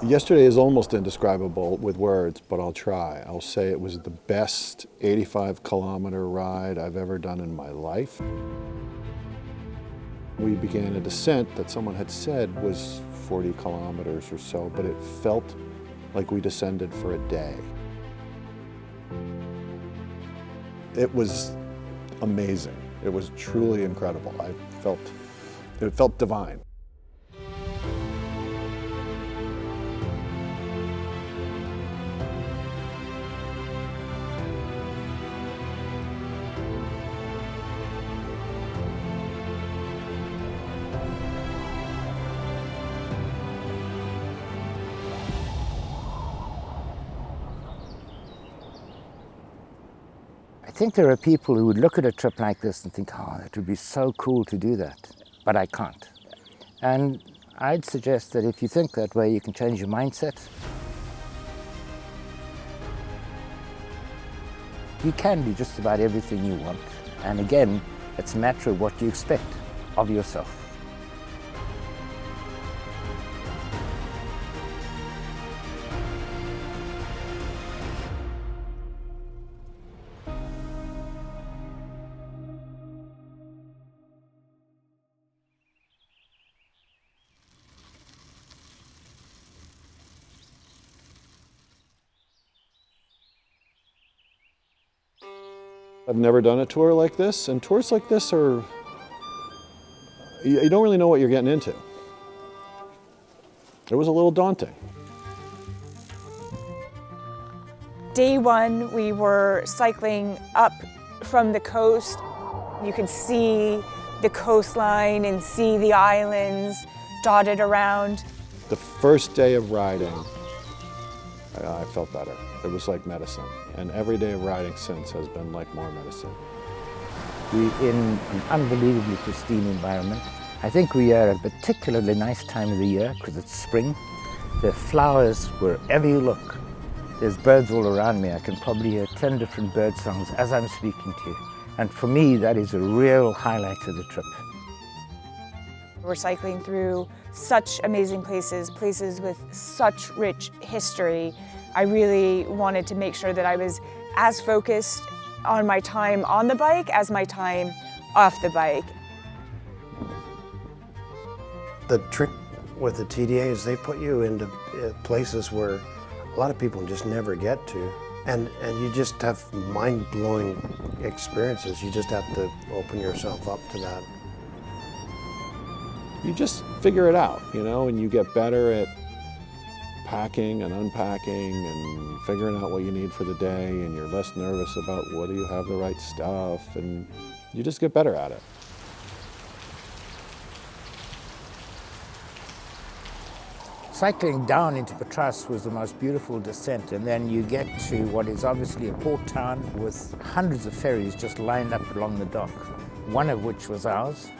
Yesterday is almost indescribable with words, but I'll try. I'll say it was the best 85-kilometer ride I've ever done in my life. We began a descent that someone had said was 40 kilometers or so, but it felt like we descended for a day. It was amazing. It was truly incredible. It felt divine. I think there are people who would look at a trip like this and think, oh, it would be so cool to do that, but I can't. And I'd suggest that if you think that way, you can change your mindset. You can do just about everything you want. And again, it's a matter of what you expect of yourself. I've never done a tour like this, and tours like this are, you don't really know what you're getting into. It was a little daunting. Day one, we were cycling up from the coast. You could see the coastline and see the islands dotted around. The first day of riding, I felt better. It was like medicine. And every day of riding since has been like more medicine. We're in an unbelievably pristine environment. I think we are at a particularly nice time of the year because it's spring. There are flowers wherever you look. There's birds all around me. I can probably hear 10 different bird songs as I'm speaking to you. And for me, that is a real highlight of the trip. We're cycling through such amazing places, places with such rich history. I really wanted to make sure that I was as focused on my time on the bike as my time off the bike. The trick with the TDA is they put you into places where a lot of people just never get to. And you just have mind-blowing experiences. You just have to open yourself up to that. You just figure it out, and you get better at packing and unpacking and figuring out what you need for the day, and you're less nervous about whether you have the right stuff, and you just get better at it. Cycling down into Patras was the most beautiful descent, and then you get to what is obviously a port town with hundreds of ferries just lined up along the dock, one of which was ours,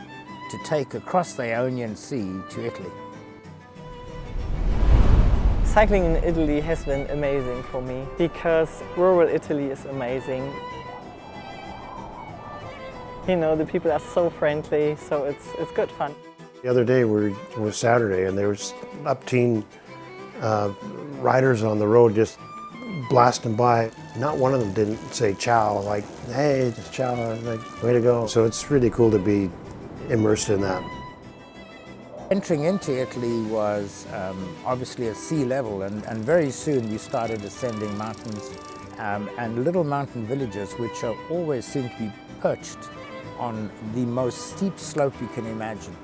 to take across the Ionian Sea to Italy. Cycling in Italy has been amazing for me because rural Italy is amazing. The people are so friendly, so it's good fun. The other day it was Saturday, and there was up-teen riders on the road just blasting by. Not one of them didn't say ciao, like, hey, ciao, like, way to go. So it's really cool to be immersed in that. Entering into Italy was obviously at sea level, and very soon we started ascending mountains and little mountain villages which always seem to be perched on the most steep slope you can imagine.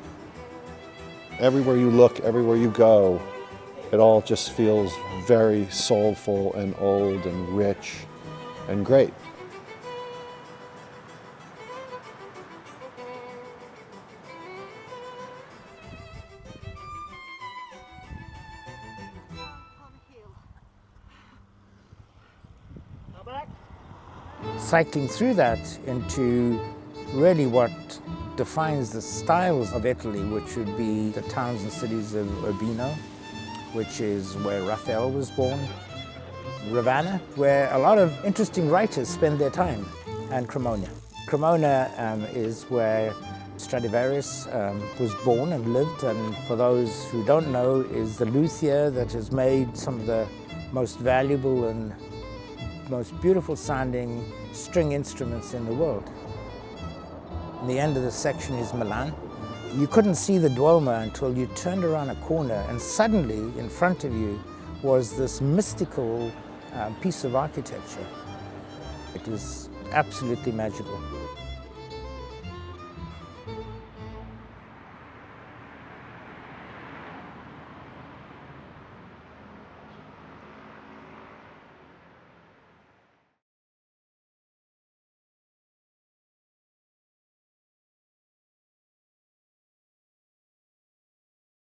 Everywhere you look, everywhere you go, it all just feels very soulful and old and rich and great. Cycling through that into really what defines the styles of Italy, which would be the towns and cities of Urbino, which is where Raphael was born, Ravenna, where a lot of interesting writers spend their time, and Cremona. Cremona is where Stradivarius was born and lived, and for those who don't know, is the luthier that has made some of the most valuable and most beautiful sounding string instruments in the world. And the end of the section is Milan. You couldn't see the Duomo until you turned around a corner, and suddenly in front of you was this mystical piece of architecture. It was absolutely magical.